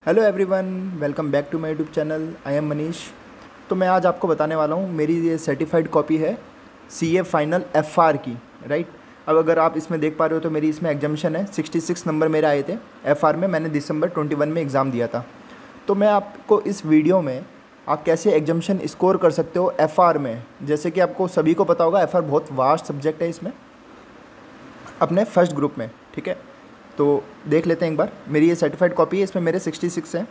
Hello everyone, welcome back to my YouTube channel. I am Manish. तो मैं आज आपको बताने वाला हूँ, मेरी ये सर्टिफाइड कॉपी है सीए फाइनल एफआर की, राइट। अब अगर आप इसमें देख पा रहे हो तो मेरी इसमें एग्जामिशन है, 66 नंबर मेरे आए थे एफआर में। मैंने दिसंबर 21 में एग्ज़ाम दिया था। तो मैं आपको इस वीडियो में आप कैसे एग्जामिशन स्कोर कर सकते हो एफआर में। जैसे कि आपको सभी को पता होगा, एफआर बहुत वास्ट सब्जेक्ट है इसमें अपने फर्स्ट ग्रुप में, ठीक है। तो देख लेते हैं एक बार। मेरी ये सर्टिफाइड कॉपी है, इसमें मेरे 66 हैं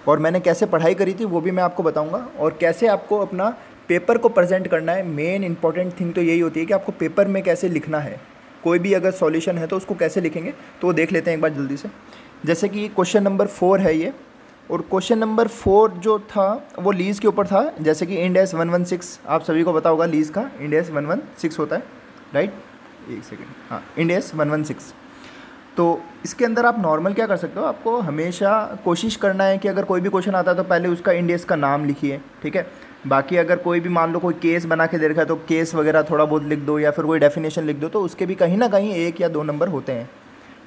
और मैंने कैसे पढ़ाई करी थी वो भी मैं आपको बताऊंगा, और कैसे आपको अपना पेपर को प्रेजेंट करना है। मेन इंपॉर्टेंट थिंग तो यही होती है कि आपको पेपर में कैसे लिखना है। कोई भी अगर सॉल्यूशन है तो उसको कैसे लिखेंगे तो वो देख लेते हैं एक बार जल्दी से। जैसे कि क्वेश्चन नंबर 4 है ये, और क्वेश्चन नंबर 4 जो था वो लीज़ के ऊपर था। जैसे कि इंड एस 116 आप सभी को पता होगा, लीज़ का इंड एस 116 होता है, राइट। एक सेकेंड, हाँ, इंड एस 116। तो इसके अंदर आप नॉर्मल क्या कर सकते हो, आपको हमेशा कोशिश करना है कि अगर कोई भी क्वेश्चन आता है तो पहले उसका इंडेक्स का नाम लिखिए, ठीक है। बाकी अगर कोई भी मान लो कोई केस बना के दे रखा है तो केस वगैरह थोड़ा बहुत लिख दो, या फिर कोई डेफिनेशन लिख दो, तो उसके भी कहीं ना कहीं 1 या 2 नंबर होते हैं,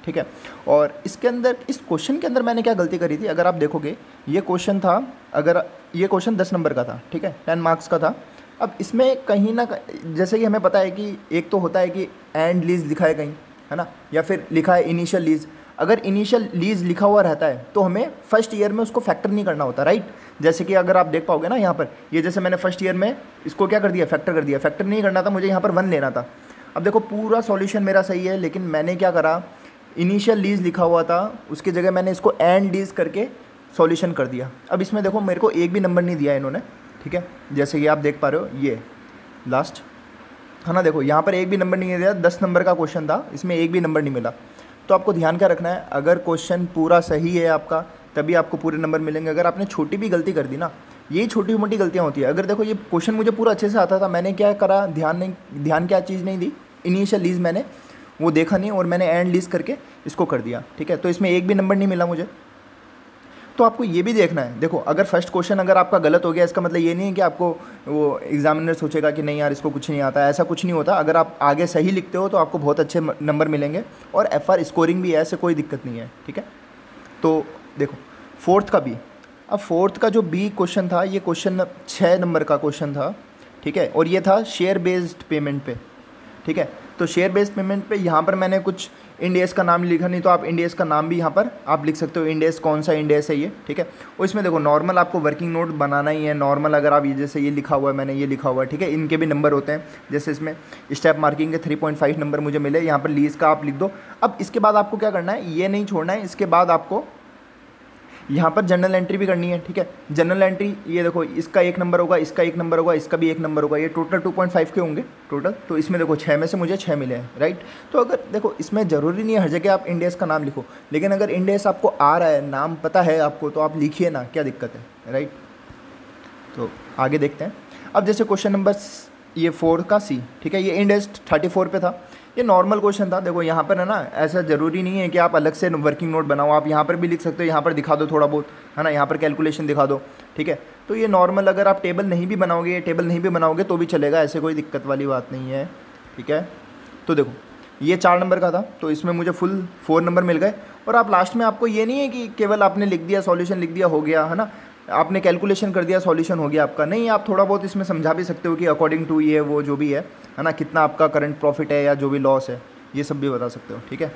ठीक है। और इसके अंदर, इस क्वेश्चन के अंदर मैंने क्या गलती करी थी, अगर आप देखोगे ये क्वेश्चन था, अगर ये क्वेश्चन 10 नंबर का था, ठीक है, 10 मार्क्स का था। अब इसमें कहीं ना जैसे कि हमें पता है कि एक तो होता है कि एंड लीज लिखा है कहीं, है ना, या फिर लिखा है इनिशियल लीज। अगर इनिशियल लीज लिखा हुआ रहता है तो हमें फर्स्ट ईयर में उसको फैक्टर नहीं करना होता, राइट। जैसे कि अगर आप देख पाओगे ना यहाँ पर, ये जैसे मैंने फर्स्ट ईयर में इसको क्या कर दिया, फैक्टर कर दिया। फैक्टर नहीं करना था मुझे, यहाँ पर 1 लेना था। अब देखो पूरा सॉल्यूशन मेरा सही है, लेकिन मैंने क्या करा, इनिशियल लीज लिखा हुआ था, उसकी जगह मैंने इसको एंड लीज करके सॉल्यूशन कर दिया। अब इसमें देखो मेरे को एक भी नंबर नहीं दिया इन्होंने, ठीक है। जैसे कि आप देख पा रहे हो ये लास्ट है ना, देखो यहाँ पर एक भी नंबर नहीं दिया। 10 नंबर का क्वेश्चन था, इसमें एक भी नंबर नहीं मिला। तो आपको ध्यान क्या रखना है, अगर क्वेश्चन पूरा सही है आपका तभी आपको पूरे नंबर मिलेंगे। अगर आपने छोटी भी गलती कर दी ना, यही छोटी मोटी गलतियाँ होती है। अगर देखो ये क्वेश्चन मुझे पूरा अच्छे से आता था, मैंने क्या करा, ध्यान क्या चीज़ नहीं दी, इनिशियल लीज मैंने वो देखा नहीं और मैंने एंड लीज करके इसको कर दिया, ठीक है। तो इसमें एक भी नंबर नहीं मिला मुझे। तो आपको ये भी देखना है, देखो अगर फर्स्ट क्वेश्चन अगर आपका गलत हो गया, इसका मतलब ये नहीं है कि आपको वो एग्जामिनर सोचेगा कि नहीं यार इसको कुछ नहीं आता है, ऐसा कुछ नहीं होता। अगर आप आगे सही लिखते हो तो आपको बहुत अच्छे नंबर मिलेंगे, और एफआर स्कोरिंग भी है, ऐसे कोई दिक्कत नहीं है, ठीक है। तो देखो फोर्थ का बी, अब फोर्थ का जो बी क्वेश्चन था, ये क्वेश्चन 6 नंबर का क्वेश्चन था, ठीक है, और ये था शेयर बेस्ड पेमेंट पे, ठीक है। तो शेयर बेस्ड पेमेंट पे यहाँ पर मैंने कुछ इंडेस का नाम लिखा नहीं, तो आप इंडेस का नाम भी यहाँ पर आप लिख सकते हो, इंडेस कौन सा इंडेस है ये, ठीक है। और इसमें देखो नॉर्मल आपको वर्किंग नोट बनाना ही है। नॉर्मल अगर आप ये जैसे ये लिखा हुआ है, मैंने ये लिखा हुआ है, ठीक है, इनके भी नंबर होते हैं। जैसे इसमें स्टेप मार्किंग के 3.5 नंबर मुझे मिले, यहाँ पर लीज का आप लिख दो। अब इसके बाद आपको क्या करना है, ये नहीं छोड़ना है, इसके बाद आपको यहाँ पर जनरल एंट्री भी करनी है, ठीक है। जनरल एंट्री ये देखो, इसका 1 नंबर होगा, इसका 1 नंबर होगा, इसका भी 1 नंबर होगा, ये टोटल 2.5 के होंगे टोटल। तो इसमें देखो 6 में से मुझे 6 मिले हैं, राइट। तो अगर देखो इसमें ज़रूरी नहीं है हर जगह आप इंडेस का नाम लिखो, लेकिन अगर इंडेस आपको आ रहा है, नाम पता है आपको, तो आप लिखिए ना, क्या दिक्कत है, राइट। तो आगे देखते हैं। अब जैसे क्वेश्चन नंबर ये 4 का सी, ठीक है, ये इंडेस 34 पे था। ये नॉर्मल क्वेश्चन था। देखो यहाँ पर है ना, ऐसा ज़रूरी नहीं है कि आप अलग से वर्किंग नोट बनाओ, आप यहाँ पर भी लिख सकते हो, यहाँ पर दिखा दो थोड़ा बहुत, है ना, यहाँ पर कैलकुलेशन दिखा दो, ठीक है। तो ये नॉर्मल, अगर आप टेबल नहीं भी बनाओगे, टेबल नहीं भी बनाओगे तो भी चलेगा, ऐसे कोई दिक्कत वाली बात नहीं है, ठीक है। तो देखो ये 4 नंबर का था, तो इसमें मुझे फुल 4 नंबर मिल गए। और आप लास्ट में, आपको ये नहीं है कि केवल आपने लिख दिया, सॉल्यूशन लिख दिया, हो गया, है ना, आपने कैलकुलेशन कर दिया, सॉल्यूशन हो गया आपका। नहीं, आप थोड़ा बहुत इसमें समझा भी सकते हो कि अकॉर्डिंग टू ये वो जो भी है ना, कितना आपका करंट प्रॉफिट है या जो भी लॉस है, ये सब भी बता सकते हो, ठीक है।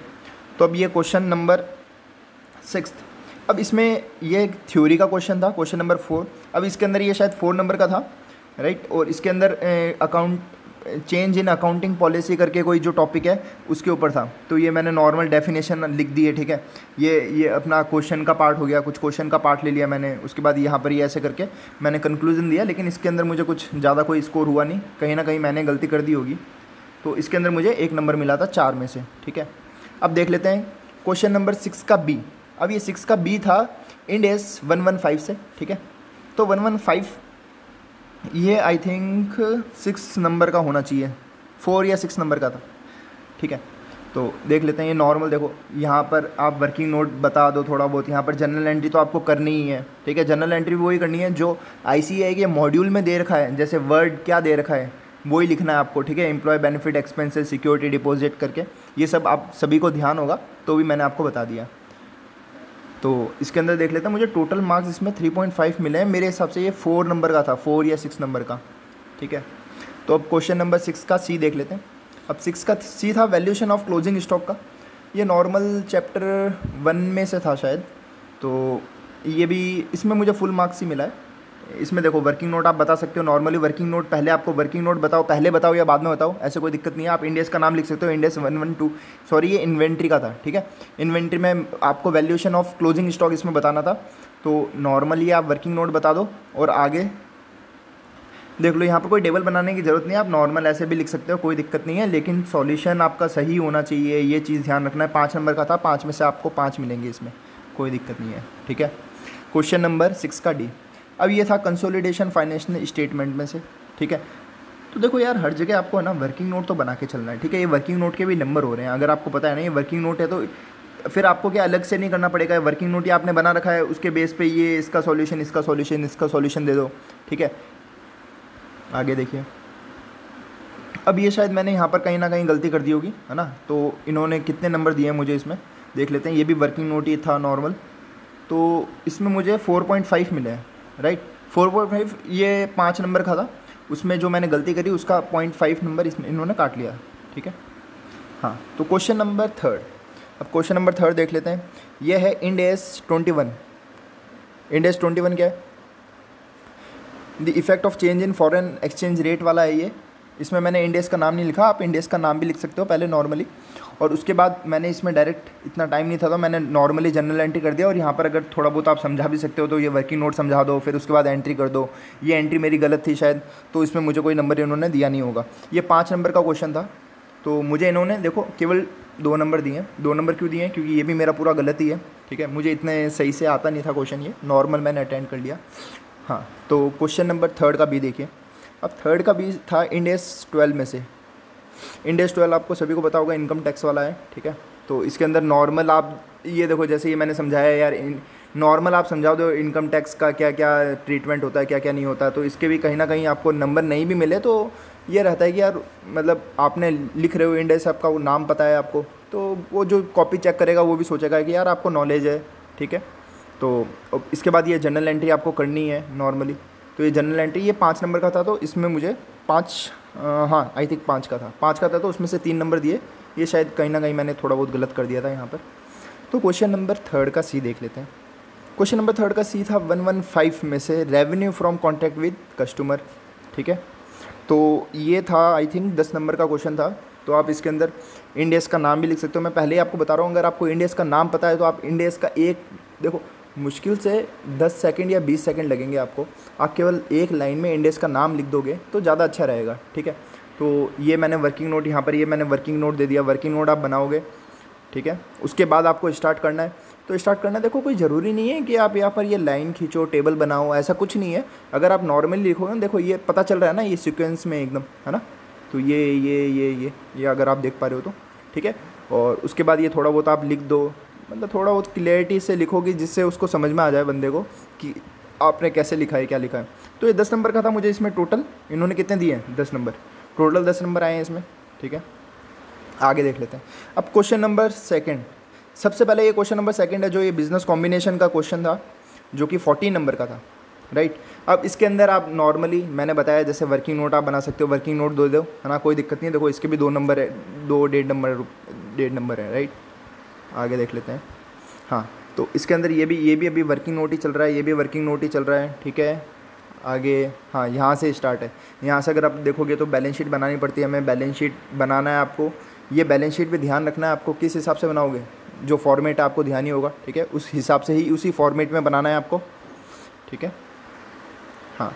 तो अब ये क्वेश्चन नंबर 6, अब इसमें ये थ्योरी का क्वेश्चन था, क्वेश्चन नंबर 4। अब इसके अंदर ये शायद 4 नंबर का था, राइट। और इसके अंदर account change in accounting policy करके कोई जो टॉपिक है उसके ऊपर था। तो ये मैंने नॉर्मल डेफिनेशन लिख दी है, ठीक है। ये अपना क्वेश्चन का पार्ट हो गया, कुछ क्वेश्चन का पार्ट ले लिया मैंने, उसके बाद यहाँ पर ये ऐसे करके मैंने कंक्लूजन दिया। लेकिन इसके अंदर मुझे कुछ ज़्यादा कोई स्कोर हुआ नहीं, कहीं ना कहीं मैंने गलती कर दी होगी। तो इसके अंदर मुझे 1 नंबर मिला था 4 में से, ठीक है। अब देख लेते हैं क्वेश्चन नंबर 6 का बी। अब ये 6 का बी था इंड एस 115 से, ठीक है। तो 115 ये आई थिंक 6 नंबर का होना चाहिए, 4 या 6 नंबर का था, ठीक है। तो देख लेते हैं ये नॉर्मल, देखो यहाँ पर आप वर्किंग नोट बता दो थोड़ा बहुत। यहाँ पर जनरल एंट्री तो आपको करनी ही है, ठीक है। जनरल एंट्री भी वही करनी है जो आईसीएआई के मॉड्यूल में दे रखा है। जैसे वर्ड क्या दे रखा है वही लिखना है आपको, ठीक है। Employ benefit expenses, security deposit करके, ये सब आप सभी को ध्यान होगा, तो भी मैंने आपको बता दिया। तो इसके अंदर देख लेते हैं, मुझे टोटल मार्क्स इसमें 3.5 मिले हैं। मेरे हिसाब से ये 4 नंबर का था, 4 या 6 नंबर का, ठीक है। तो अब क्वेश्चन नंबर 6 का सी देख लेते हैं। अब 6 का सी था वैल्यूएशन ऑफ क्लोजिंग स्टॉक का। ये नॉर्मल चैप्टर 1 में से था शायद, तो ये भी इसमें मुझे फुल मार्क्स ही मिला है। इसमें देखो वर्किंग नोट आप बता सकते हो, नॉर्मली वर्किंग नोट पहले आपको वर्किंग नोट बताओ, पहले बताओ या बाद में बताओ, ऐसे कोई दिक्कत नहीं है। आप इंडेस का नाम लिख सकते हो, इंडेस 112, सॉरी ये इन्वेंट्री का था, ठीक है। इन्वेंट्री में आपको वैल्यूएशन ऑफ क्लोजिंग स्टॉक इसमें बताना था, तो नॉर्मली आप वर्किंग नोट बता दो और आगे देख लो। यहाँ पर कोई टेबल बनाने की ज़रूरत नहीं है, आप नॉर्मल ऐसे भी लिख सकते हो, कोई दिक्कत नहीं है, लेकिन सॉल्यूशन आपका सही होना चाहिए, ये चीज़ ध्यान रखना है। 5 नंबर का था, 5 में से आपको 5 मिलेंगे, इसमें कोई दिक्कत नहीं है, ठीक है। क्वेश्चन नंबर 6 का डी। अब ये था कंसोलिडेशन फाइनेंशियल स्टेटमेंट में से, ठीक है। तो देखो यार, हर जगह आपको है ना वर्किंग नोट तो बना के चलना है, ठीक है। ये वर्किंग नोट के भी नंबर हो रहे हैं, अगर आपको पता है ना ये वर्किंग नोट है, तो फिर आपको क्या अलग से नहीं करना पड़ेगा। वर्किंग नोट ही आपने बना रखा है, उसके बेस पे ये इसका सॉल्यूशन, इसका सॉल्यूशन, इसका सॉल्यूशन दे दो, ठीक है। आगे देखिए, अब ये शायद मैंने यहाँ पर कहीं ना कहीं गलती कर दी होगी, है ना। तो इन्होंने कितने नंबर दिए हैं मुझे इसमें देख लेते हैं। ये भी वर्किंग नोट ही था नॉर्मल, तो इसमें मुझे 4.5 मिले हैं, राइट। 4.5 ये 5 नंबर का था, उसमें जो मैंने गलती करी उसका 0.5 नंबर इसमें इन्होंने काट लिया, ठीक है। हाँ, तो क्वेश्चन नंबर 3। अब क्वेश्चन नंबर 3 देख लेते हैं। ये है इंड एस 21। इंड एस 21 क्या है? The effect of change in foreign exchange rate वाला है ये। इसमें मैंने इंडेस का नाम नहीं लिखा, आप इंडेस का नाम भी लिख सकते हो पहले नॉर्मली, और उसके बाद मैंने इसमें डायरेक्ट इतना टाइम नहीं था तो मैंने नॉर्मली जनरल एंट्री कर दिया। और यहाँ पर अगर थोड़ा बहुत आप समझा भी सकते हो तो ये वर्किंग नोट समझा दो, फिर उसके बाद एंट्री कर दो। ये एंट्री मेरी गलत थी शायद, तो इसमें मुझे कोई नंबर इन्होंने दिया नहीं होगा। ये 5 नंबर का क्वेश्चन था, तो मुझे इन्होंने देखो केवल 2 नंबर दिए हैं। 2 नंबर क्यों दिए हैं? क्योंकि ये भी मेरा पूरा गलत ही है, ठीक है। मुझे इतने सही से आता नहीं था क्वेश्चन, ये नॉर्मल मैंने अटेंड कर लिया। हाँ, तो क्वेश्चन नंबर 3 का बी देखिए। अब 3 का बी था इंड एस 12 में से। इंड एस 12 आपको सभी को पता होगा, इनकम टैक्स वाला है, ठीक है। तो इसके अंदर नॉर्मल आप ये देखो, जैसे ये मैंने समझाया यार, नॉर्मल आप समझा दो इनकम टैक्स का क्या क्या ट्रीटमेंट होता है, क्या क्या नहीं होता है। तो इसके भी कहीं ना कहीं आपको नंबर नहीं भी मिले तो ये रहता है कि यार मतलब आपने लिख रहे हो इंड एस, आपका वो नाम पता है आपको, तो वो जो कॉपी चेक करेगा वो भी सोचेगा कि यार आपको नॉलेज है, ठीक है। तो इसके बाद ये जनरल एंट्री आपको करनी है नॉर्मली। तो ये जनरल एंट्री ये 5 नंबर का था, तो इसमें मुझे 5 हाँ आई थिंक 5 का था, 5 का था, तो उसमें से 3 नंबर दिए। ये शायद कहीं ना कहीं मैंने थोड़ा बहुत गलत कर दिया था यहाँ पर। तो क्वेश्चन नंबर 3 का सी देख लेते हैं। क्वेश्चन नंबर 3 का सी था 115 में से revenue from contract with customer, ठीक है। तो ये था आई थिंक 10 नंबर का क्वेश्चन था। तो आप इसके अंदर इंड एस का नाम भी लिख सकते हो। मैं पहले ही आपको बता रहा हूँ, अगर आपको इंड एस का नाम पता है तो आप इंड एस का एक देखो, मुश्किल से 10 सेकंड या 20 सेकंड लगेंगे आपको, आप केवल एक लाइन में इंड एस का नाम लिख दोगे तो ज़्यादा अच्छा रहेगा, ठीक है। तो ये मैंने वर्किंग नोट यहाँ पर, ये मैंने वर्किंग नोट दे दिया। वर्किंग नोट आप बनाओगे, ठीक है। उसके बाद आपको स्टार्ट करना है। तो स्टार्ट करना, देखो कोई ज़रूरी नहीं है कि आप यहाँ पर ये लाइन खींचो, टेबल बनाओ, ऐसा कुछ नहीं है। अगर आप नॉर्मली लिखोगे ना, देखो ये पता चल रहा है ना, ये सीक्वेंस में एकदम, है ना। तो ये अगर आप देख पा रहे हो तो ठीक है। और उसके बाद ये थोड़ा बहुत आप लिख दो, मतलब थोड़ा बहुत क्लियरिटी से लिखोगे जिससे उसको समझ में आ जाए बंदे को कि आपने कैसे लिखा है, क्या लिखा है। तो ये 10 नंबर का था। मुझे इसमें टोटल इन्होंने कितने दिए हैं? 10 नंबर, टोटल 10 नंबर आए हैं इसमें, ठीक है। आगे देख लेते हैं। अब क्वेश्चन नंबर 2, सबसे पहले ये क्वेश्चन नंबर 2 है, जो ये बिजनेस कॉम्बिनेशन का क्वेश्चन था, जो कि 14 नंबर का था, राइट। अब इसके अंदर आप नॉर्मली मैंने बताया जैसे वर्किंग नोट आप बना सकते हो, वर्किंग नोट दो, है ना, कोई दिक्कत नहीं है। देखो इसके भी 2 नंबर है, 2 1.5 नंबर है, राइट। आगे देख लेते हैं। हाँ, तो इसके अंदर ये भी अभी वर्किंग नोट ही चल रहा है, ये भी वर्किंग नोट ही चल रहा है, ठीक है। आगे हाँ, यहाँ से स्टार्ट है। यहाँ से अगर आप देखोगे तो बैलेंस शीट बनानी पड़ती है हमें, बैलेंस शीट बनाना है आपको। ये बैलेंस शीट भी ध्यान रखना है आपको, किस हिसाब से बनाओगे, जो फॉर्मेट आपको ध्यान ही होगा, ठीक है, उस हिसाब से ही उसी फॉर्मेट में बनाना है आपको, ठीक है। हाँ,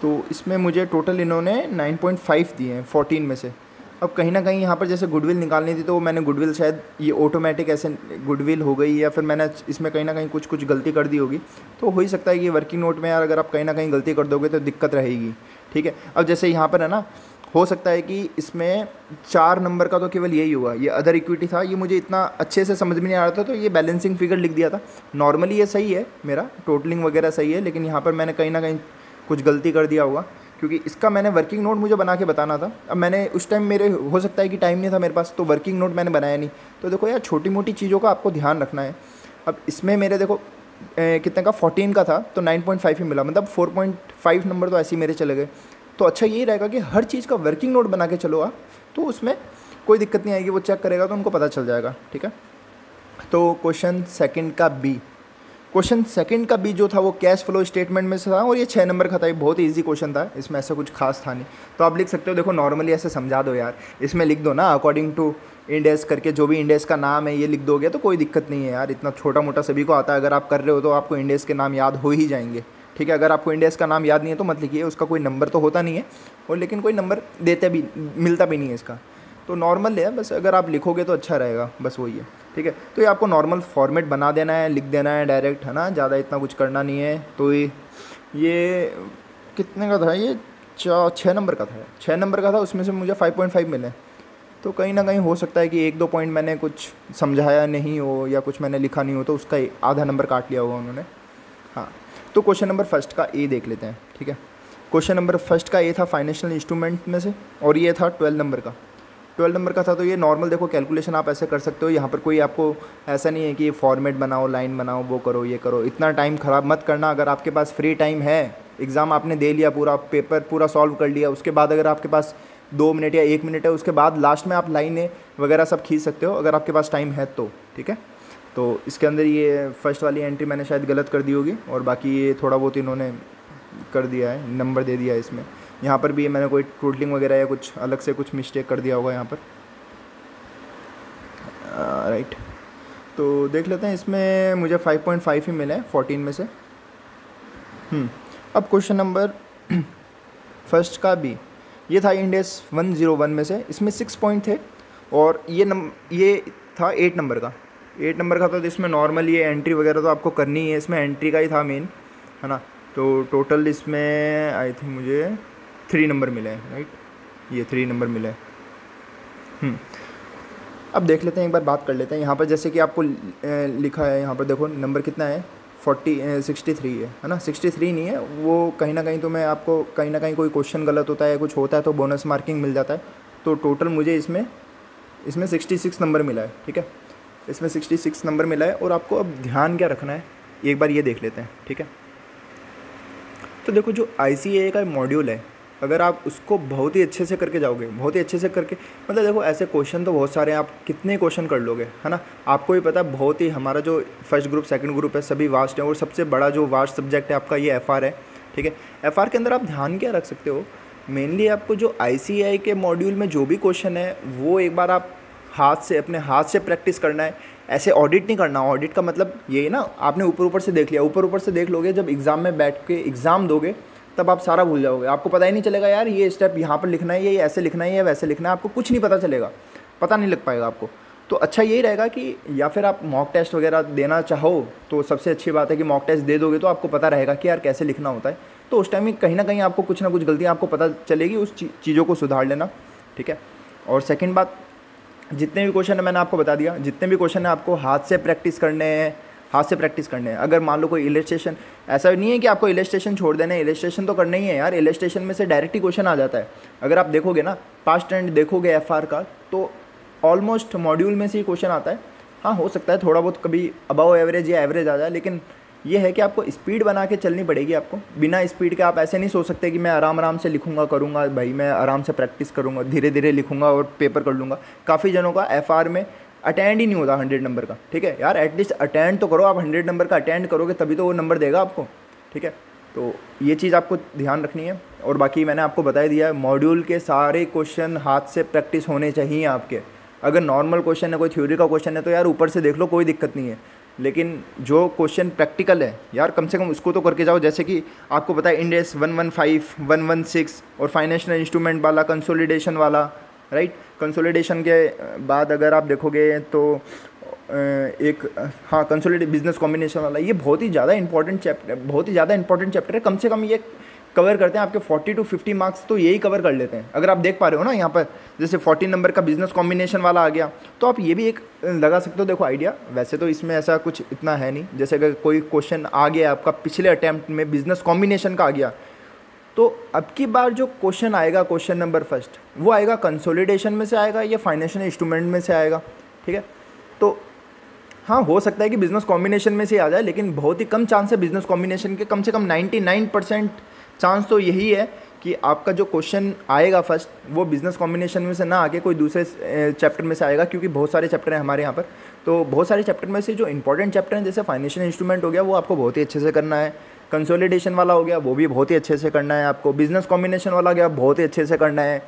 तो इसमें मुझे टोटल इन्होंने 9.5 दिए हैं 14 में से। अब कहीं ना कहीं यहाँ पर जैसे गुडविल निकालनी थी, तो मैंने गुडविल शायद ये ऑटोमेटिक ऐसे गुडविल हो गई, या फिर मैंने इसमें कहीं ना कहीं कुछ गलती कर दी होगी। तो हो ही सकता है कि वर्किंग नोट में यार अगर आप कहीं ना कहीं गलती कर दोगे तो दिक्कत रहेगी, ठीक है। अब जैसे यहाँ पर है ना, हो सकता है कि इसमें 4 नंबर का तो केवल यही हुआ, ये अदर इक्विटी था, ये मुझे इतना अच्छे से समझ में नहीं आ रहा था, तो ये बैलेंसिंग फिगर लिख दिया था। नॉर्मली ये सही है, मेरा टोटलिंग वगैरह सही है, लेकिन यहाँ पर मैंने कहीं ना कहीं कुछ गलती कर दिया होगा, क्योंकि इसका मैंने वर्किंग नोट मुझे बना के बताना था। अब मैंने उस टाइम मेरे हो सकता है कि टाइम नहीं था मेरे पास, तो वर्किंग नोट मैंने बनाया नहीं। तो देखो यार, छोटी मोटी चीज़ों का आपको ध्यान रखना है। अब इसमें मेरे देखो कितने का 14 का था तो 9.5 ही मिला, मतलब 4.5 नंबर तो ऐसे ही मेरे चले गए। तो अच्छा यही रहेगा कि हर चीज़ का वर्किंग नोट बना के चलो आप, तो उसमें कोई दिक्कत नहीं आएगी, वो चेक करेगा तो उनको पता चल जाएगा, ठीक है। तो क्वेश्चन सेकंड का बी, क्वेश्चन सेकंड का बी जो था वो कैश फ्लो स्टेटमेंट में से था और ये 6 नंबर का था। ये बहुत ही ईजी क्वेश्चन था, इसमें ऐसा कुछ खास था नहीं। तो आप लिख सकते हो, देखो नॉर्मली ऐसे समझा दो यार, इसमें लिख दो ना अकॉर्डिंग टू इंडेस करके, जो भी इंडेस का नाम है ये लिख दोगे तो कोई दिक्कत नहीं है यार, इतना छोटा मोटा सभी को आता है। अगर आप कर रहे हो तो आपको इंडेस के नाम याद हो ही जाएंगे, ठीक है। अगर आपको इंडेस का नाम याद नहीं है तो मत लिखिए, उसका कोई नंबर तो होता नहीं है, और लेकिन कोई नंबर देते भी मिलता भी नहीं है इसका, तो नॉर्मल है बस। अगर आप लिखोगे तो अच्छा रहेगा, बस वही है, ठीक है। तो ये आपको नॉर्मल फॉर्मेट बना देना है, लिख देना है डायरेक्ट, है ना, ज़्यादा इतना कुछ करना नहीं है। तो ये कितने का था, ये 6 नंबर का था, 6 नंबर का था, उसमें से मुझे 5.5 मिले। तो कहीं ना कहीं हो सकता है कि 1-2 पॉइंट मैंने कुछ समझाया नहीं हो या कुछ मैंने लिखा नहीं हो, तो उसका आधा नंबर काट लिया होगा उन्होंने। हाँ, तो क्वेश्चन नंबर फर्स्ट का ए देख लेते हैं, ठीक है। क्वेश्चन नंबर फर्स्ट का ए था फाइनेंशियल इंस्ट्रूमेंट में से, और ये था 12 नंबर का, 12 नंबर का था। तो ये नॉर्मल देखो कैलकुलेशन आप ऐसे कर सकते हो, यहाँ पर कोई आपको ऐसा नहीं है कि फॉर्मेट बनाओ, लाइन बनाओ, वो करो ये करो, इतना टाइम ख़राब मत करना। अगर आपके पास फ्री टाइम है, एग्ज़ाम आपने दे लिया, पूरा पेपर पूरा सॉल्व कर लिया, उसके बाद अगर आपके पास 2 मिनट या 1 मिनट है, उसके बाद लास्ट में आप लाइनें वगैरह सब खींच सकते हो अगर आपके पास टाइम है तो, ठीक है। तो इसके अंदर ये फर्स्ट वाली एंट्री मैंने शायद गलत कर दी होगी, और बाकी ये थोड़ा बहुत इन्होंने कर दिया है, नंबर दे दिया है इसमें। यहाँ पर भी मैंने कोई टोटलिंग वगैरह या कुछ अलग से कुछ मिस्टेक कर दिया होगा यहाँ पर, राइट। तो देख लेते हैं, इसमें मुझे 5.5 ही मिले हैं 14 में से। अब क्वेश्चन नंबर फर्स्ट का भी, ये था इंडेस 101 में से, इसमें 6 पॉइंट थे, और ये था 8 नंबर का, 8 नंबर का था। तो इसमें नॉर्मल ये एंट्री वगैरह तो आपको करनी ही है, इसमें एंट्री का ही था मेन, है ना। तो टोटल इसमें आई थिंक मुझे 3 नंबर मिले हैं, राइट, ये 3 नंबर मिले हैं। अब देख लेते हैं, एक बार बात कर लेते हैं यहाँ पर, जैसे कि आपको लिखा है यहाँ पर, देखो नंबर कितना है, 63 है ना, 63 नहीं है वो, कहीं ना कहीं तो मैं आपको कहीं ना कहीं कोई क्वेश्चन गलत होता है, कुछ होता है तो बोनस मार्किंग मिल जाता है। तो टोटल मुझे इसमें 66 नंबर मिला है, ठीक है, इसमें 66 नंबर मिला है। और आपको अब ध्यान क्या रखना है, एक बार ये देख लेते हैं, ठीक है। तो देखो जो ICAI का मॉड्यूल है, अगर आप उसको बहुत ही अच्छे से करके जाओगे, बहुत ही अच्छे से करके, मतलब देखो ऐसे क्वेश्चन तो बहुत सारे हैं, आप कितने क्वेश्चन कर लोगे, है ना। आपको भी पता है, बहुत ही हमारा जो फर्स्ट ग्रुप सेकंड ग्रुप है सभी वास्ट है, और सबसे बड़ा जो वास्ट सब्जेक्ट है आपका ये FR है, ठीक है। FR के अंदर आप ध्यान क्या रख सकते हो, मेनली आपको जो ICAI के मॉड्यूल में जो भी क्वेश्चन है वो एक बार आप अपने हाथ से प्रैक्टिस करना है, ऐसे ऑडिट नहीं करना। ऑडिट का मतलब ये ना, आपने ऊपर से देख लिया, ऊपर से देख लोगे, जब एग्ज़ाम में बैठ के एग्ज़ाम दोगे तब आप सारा भूल जाओगे, आपको पता ही नहीं चलेगा यार ये स्टेप यहाँ पर लिखना है, ये ऐसे लिखना है, ये वैसे लिखना है, आपको कुछ नहीं पता चलेगा, पता नहीं लग पाएगा आपको। तो अच्छा यही रहेगा कि या फिर आप मॉक टेस्ट वगैरह देना चाहो तो सबसे अच्छी बात है कि मॉक टेस्ट दे दोगे तो आपको पता रहेगा कि यार कैसे लिखना होता है। तो उस टाइम में कहीं ना कहीं आपको कुछ ना कुछ गलतियाँ आपको पता चलेगी, उस चीज़ों को सुधार लेना, ठीक है। और सेकेंड बात, जितने भी क्वेश्चन है मैंने आपको बता दिया, जितने भी क्वेश्चन है आपको हाथ से प्रैक्टिस करने हैं, हाथ से प्रैक्टिस करने हैं। अगर मान लो कोई इलस्ट्रेशन, ऐसा नहीं है कि आपको इलस्ट्रेशन छोड़ देना है, इलस्ट्रेशन तो करना ही है यार, इलस्ट्रेशन में से डायरेक्ट ही क्वेश्चन आ जाता है। अगर आप देखोगे ना पास्ट एंड देखोगे FR का, तो ऑलमोस्ट मॉड्यूल में से ही क्वेश्चन आता है। हाँ, हो सकता है थोड़ा बहुत कभी अबव एवरेज या एवरेज आ जाए, लेकिन ये है कि आपको स्पीड बना के चलनी पड़ेगी। आपको बिना स्पीड के आप ऐसे नहीं सोच सकते कि मैं आराम से लिखूंगा करूँगा, भाई मैं आराम से प्रैक्टिस करूँगा, धीरे धीरे लिखूंगा और पेपर कर लूँगा। काफ़ी जनों का FR में अटेंड ही नहीं होता 100 नंबर का, ठीक है यार, एटलीस्ट अटेंड तो करो। आप 100 नंबर का अटेंड करोगे तभी तो वो नंबर देगा आपको, ठीक है। तो ये चीज़ आपको ध्यान रखनी है। और बाकी मैंने आपको बता ही दिया है, मॉड्यूल के सारे क्वेश्चन हाथ से प्रैक्टिस होने चाहिए आपके। अगर नॉर्मल क्वेश्चन है, कोई थ्योरी का क्वेश्चन है तो यार ऊपर से देख लो, कोई दिक्कत नहीं है, लेकिन जो क्वेश्चन प्रैक्टिकल है यार कम से कम उसको तो करके जाओ। जैसे कि आपको पता है इंडेस 115, 116 और फाइनेंशियल इंस्ट्रूमेंट वाला, कंसोलिडेशन वाला, राइट। कंसोलिडेशन के बाद अगर आप देखोगे तो एक हाँ कंसोलिडेट बिजनेस कॉम्बिनेशन वाला, ये बहुत ही ज़्यादा इंपॉर्टेंट चैप्टर है। कम से कम ये कवर करते हैं आपके 40 to 50 मार्क्स, तो यही कवर कर लेते हैं। अगर आप देख पा रहे हो ना यहाँ पर, जैसे 14 नंबर का बिजनेस कॉम्बिनेशन वाला आ गया, तो आप ये भी एक लगा सकते हो। देखो आइडिया वैसे तो इसमें ऐसा कुछ इतना है नहीं, जैसे अगर कोई क्वेश्चन आ गया आपका पिछले अटैम्प्ट में बिजनेस कॉम्बिनेशन का आ गया, तो अब की बार जो क्वेश्चन आएगा, क्वेश्चन नंबर फर्स्ट, वो आएगा कंसोलिडेशन में से आएगा या फाइनेंशियल इंस्ट्रूमेंट में से आएगा, ठीक है। तो हाँ, हो सकता है कि बिज़नेस कॉम्बिनेशन में से आ जाए, लेकिन बहुत ही कम चांस है बिज़नेस कॉम्बिनेशन के। कम से कम 99% चांस तो यही है कि आपका जो क्वेश्चन आएगा फर्स्ट, वो बिज़नेस कॉम्बिनेशन में से ना आके कोई दूसरे चैप्टर में से आएगा, क्योंकि बहुत सारे चैप्टर हैं हमारे यहाँ पर। तो बहुत सारे चैप्टर में से जो इंपॉर्टेंट चैप्टर हैं, जैसे फाइनेंशियल इंस्ट्रूमेंट हो गया, वो आपको बहुत ही अच्छे से करना है। कंसोलिडेशन वाला हो गया, वो भी बहुत ही अच्छे से करना है आपको। बिज़नेस कॉम्बिनेशन वाला गया, बहुत ही अच्छे से करना है।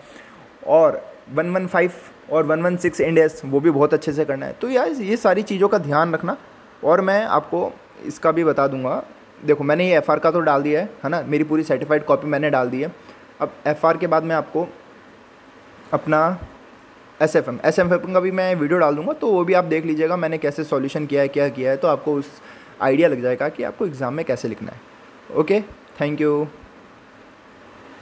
और 115 और 116 इंडेस, वो भी बहुत अच्छे से करना है। तो यार ये सारी चीज़ों का ध्यान रखना। और मैं आपको इसका भी बता दूंगा। देखो, मैंने ये एफ़आर का तो डाल दिया है ना, मेरी पूरी सर्टिफाइड कॉपी मैंने डाल दी है। अब एफ़आर के बाद मैं आपको अपना एसएफएम का भी मैं वीडियो डाल दूंगा, तो वो भी आप देख लीजिएगा मैंने कैसे सॉल्यूशन किया है, क्या किया है, तो आपको उस आइडिया लग जाएगा कि आपको एग्ज़ाम में कैसे लिखना है। Okay, thank you.